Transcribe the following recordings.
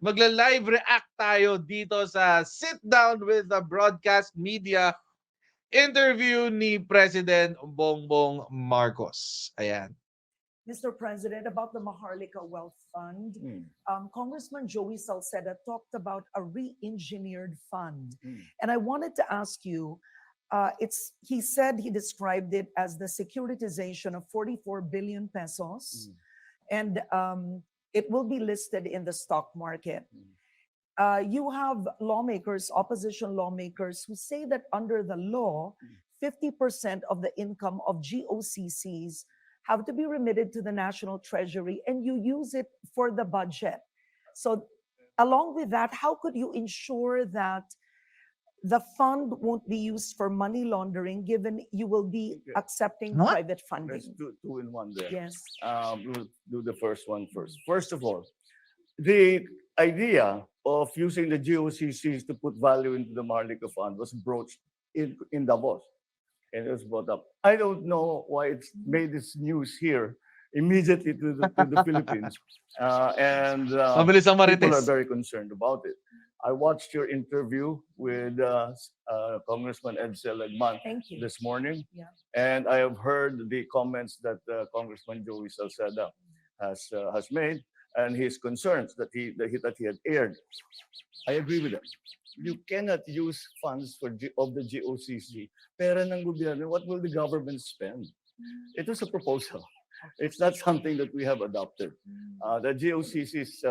magla-live react tayo dito sa Sit Down with the Broadcast Media interview ni President Bongbong Marcos. Ayan. Mr. President, about the Maharlika Wealth Fund, Congressman Joey Salceda talked about a re-engineered fund. And I wanted to ask you, he said he described it as the securitization of 44 billion pesos, and it will be listed in the stock market. You have lawmakers, opposition lawmakers, who say that under the law, 50% of the income of GOCCs have to be remitted to the National Treasury, and you use it for the budget. So along with that, how could you ensure that the fund won't be used for money laundering, given you will be accepting private funding? Let's do two in one there. Yes. We'll do the first one first. First of all, the idea of using the GOCCs to put value into the Maharlika Fund was broached in Davos, and it was brought up. I don't know why it's made this news here immediately to the Philippines, and Mabilis ang people marites. are very concerned about it. I watched your interview with Congressman Ed Seligman this morning, and I have heard the comments that Congressman Joey Salceda has made, and his concerns that he had aired. I agree with him. You cannot use funds of the GOCC. Pera ng gobyerno, what will the government spend? It was a proposal. It's not something that we have adopted. The GOCCs,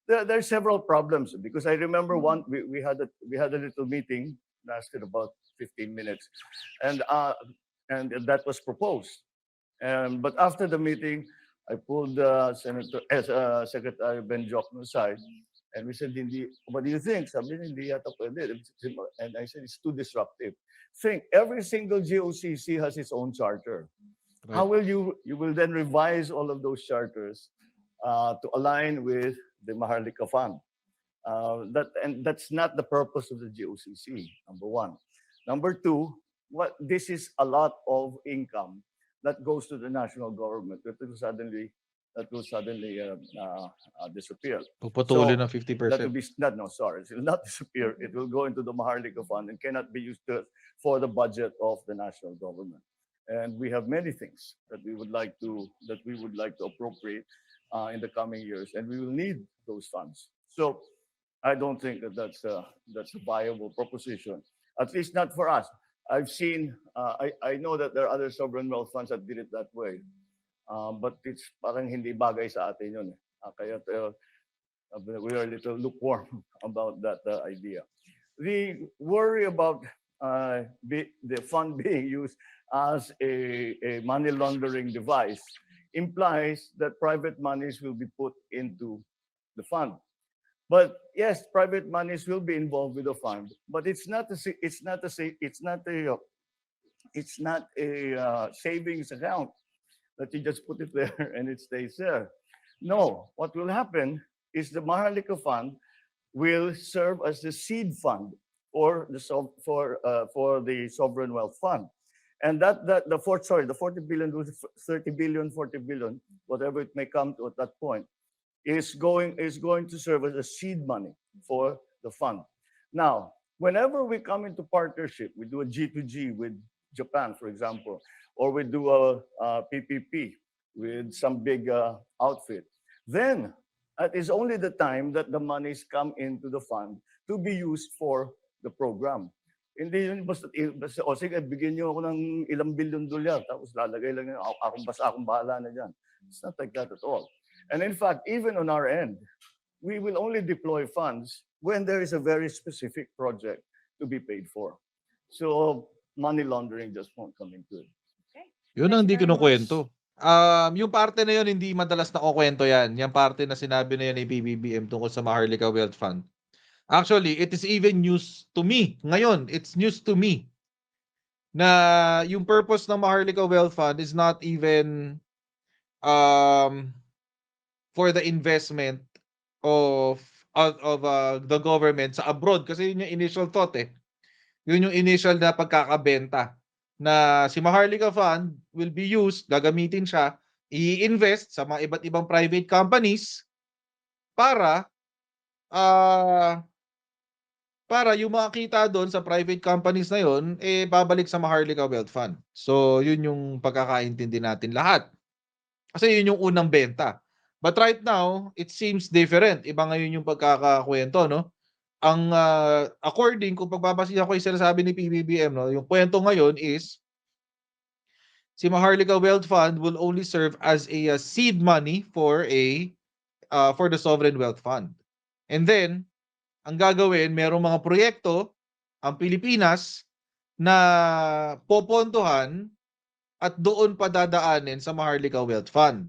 there are several problems, because I remember we had a little meeting, lasted about 15 minutes, and that was proposed. But after the meeting, I pulled Secretary Ben Jocno aside, and we said, what do you think? Sabi niya, hindi yata pwede. And I said, it's too disruptive. Think, every single GOCC has its own charter. Right. How will you will then revise all of those charters to align with the Maharlika Fund? That's not the purpose of the GOCC, number one. Number two, this is a lot of income that goes to the national government that will suddenly disappear. Puputulin ng 50%. That will be it will not disappear. It will go into the Maharlika Fund and cannot be used for the budget of the national government. And we have many things that we would like to appropriate in the coming years, and we will need those funds. So I don't think that's a viable proposition, at least not for us. I've seen, I know that there are other sovereign wealth funds that did it that way, but it's parang hindi bagay sa atin yun. Kaya we are a little lukewarm about that idea. The worry about the fund being used as a money laundering device implies that private monies will be put into the fund. But yes, private monies will be involved with the fund, but it's not a savings account that you just put it there and it stays there. No, what will happen is the Maharlika Fund will serve as the seed fund for the sovereign wealth fund, and the 40 billion, 30 billion, 40 billion, whatever it may come to at that point, is going to serve as a seed money for the fund. Now, whenever we come into partnership, we do a G2G with Japan, for example, or we do a PPP with some big outfit, then that is only the time that the monies come into the fund to be used for the program. Hindi yun basta sige, bigyan niyo ako ng ilang billion dolyar, tapos lalagay lang yun, akong bahala na dyan. It's not like that at all. And in fact, even on our end, we will only deploy funds when there is a very specific project to be paid for. So money laundering just won't come into it. Okay. Yun ang hindi kinukwento. Yung parte na yun, hindi madalas nakukwento yan. Yung parte na sinabi na yan ni PBBM tungkol sa Maharlika Wealth Fund. Actually, it is even news to me. Ngayon, it's news to me na yung purpose ng Maharlika Wealth Fund is not even for the investment of the government sa abroad, kasi yun yung initial thought eh. Yun yung initial na pagkakabenta na si Maharlika Fund will be used, gagamitin siya, i-invest sa mga iba't ibang private companies para para yung mga kita doon sa private companies na yun, babalik sa Maharlika Wealth Fund. So, yun yung pagkakaintindi natin lahat. Kasi yun yung unang benta. But right now, it seems different. Iba ngayon yung pagkakakwento, no? Ang according kung pagbabasihan ko yung sinasabi ni PBBM, no, yung kwento ngayon is si Maharlika Wealth Fund will only serve as a seed money for the sovereign wealth fund. And then ang gagawin, merong mga proyekto ang Pilipinas na popondohan at doon pa dadaanin sa Maharlika Wealth Fund.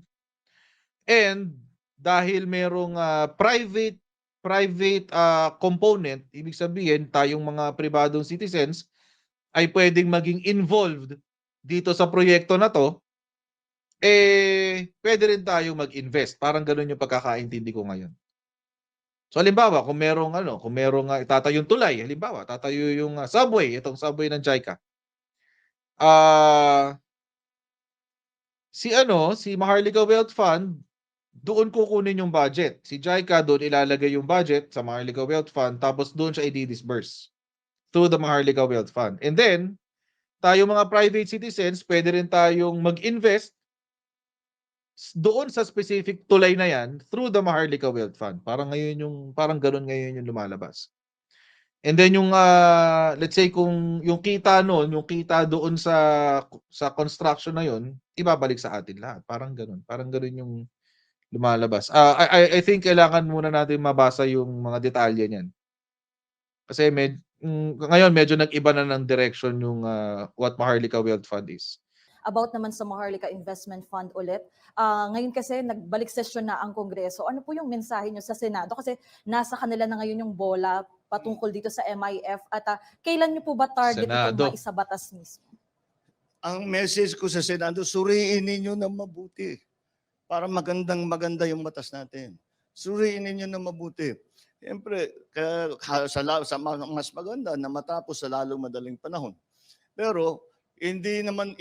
And dahil merong private component, ibig sabihin tayong mga pribadong citizens ay pwedeng maging involved dito sa proyekto na to, pwede rin tayong mag-invest. Parang ganun yung pagkakaintindi ko ngayon. So halimbawa, kung merong itatayong tulay, halimbawa, tatayo yung subway, itong subway ng JICA. Si Maharlika Wealth Fund, doon kukunin yung budget. Si JICA doon ilalagay yung budget sa Maharlika Wealth Fund, tapos doon siya i-disburse through the Maharlika Wealth Fund. And then, tayo mga private citizens, pwede rin tayong mag-invest doon sa specific tulay na yan through the Maharlika Wealth Fund. Parang ganun ngayon yung lumalabas. And then yung let's say kung yung kita doon sa construction na yon, ibabalik sa atin lahat. Parang ganun yung lumalabas. I think kailangan muna natin mabasa yung mga detalye niyan. Kasi ngayon medyo nag-iba na ng direction yung what Maharlika Wealth Fund is. About naman sa Maharlika Investment Fund ulit. Ngayon kasi nagbalik sesyon na ang Kongreso. Ano po yung mensahe nyo sa Senado? Kasi nasa kanila na ngayon yung bola patungkol dito sa MIF. At kailan nyo po ba target itong maisabatas mismo? Ang message ko sa Senado, suriin ninyo na mabuti para maganda yung batas natin. Suriin ninyo na mabuti. Siyempre, mas maganda na matapos sa lalong madaling panahon. Pero hindi naman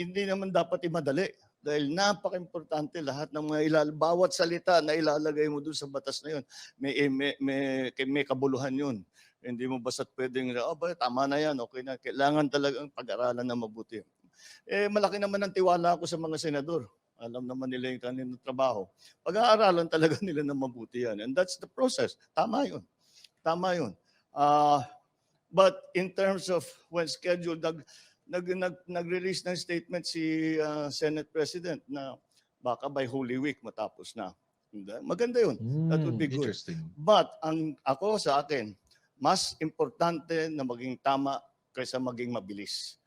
dapat imadali dahil napaka-importante lahat ng mga bawat salita na ilalagay mo doon sa batas na yun. May kabuluhan yun. Hindi mo basta't pwedeng, tama na yan, okay na. Kailangan talagang pag-aralan na mabuti. Malaki naman ang tiwala ko sa mga senador. Alam naman nila yung kanilang trabaho. Pag-aaralan talaga nila na mabuti yan. And that's the process. Tama yun. But in terms of when scheduled, nag-release ng statement si Senate President na baka by Holy Week matapos na. Maganda yun. That would be good. But ako sa akin, mas importante na maging tama kaysa maging mabilis.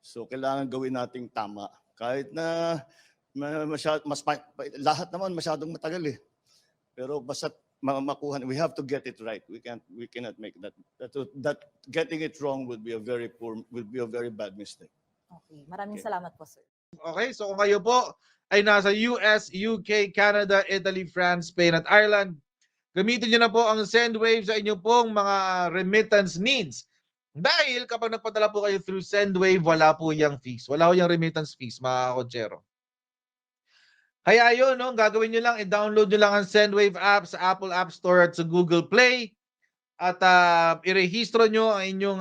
So kailangan gawin nating tama. Kahit na lahat naman masyadong matagal eh. Pero basta makuha, we have to get it right. We cannot make that getting it wrong would be a very bad mistake. Okay, maraming salamat po, sir. Okay, so kung kayo po ay nasa US, UK, Canada, Italy, France, Spain at Ireland, gamitin niyo na po ang SendWave sa inyo pong mga remittance needs. Dahil kapag nagpadala po kayo through SendWave, wala po yung fees. Wala po yung remittance fees, mga kotsero. Kaya yun, no, gagawin nyo lang, i-download nyo lang ang SendWave app sa Apple App Store at sa Google Play. At i-rehistro nyo ang inyong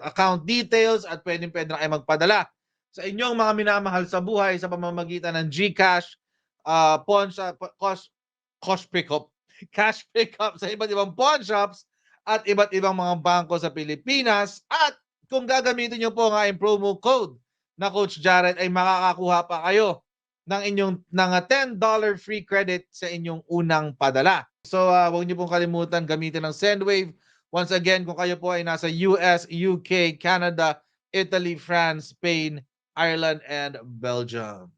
account details at pwede na kayo magpadala sa inyong mga minamahal sa buhay sa pamamagitan ng GCash, cash pickup sa iba't ibang pawn shops at iba't ibang mga bangko sa Pilipinas. At kung gagamitin nyo po ang promo code na Coach Jarret ay makakakuha pa kayo ng $10 free credit sa inyong unang padala. So huwag niyo pong kalimutan gamitin ng SendWave. Once again, kung kayo po ay nasa US, UK, Canada, Italy, France, Spain, Ireland, and Belgium.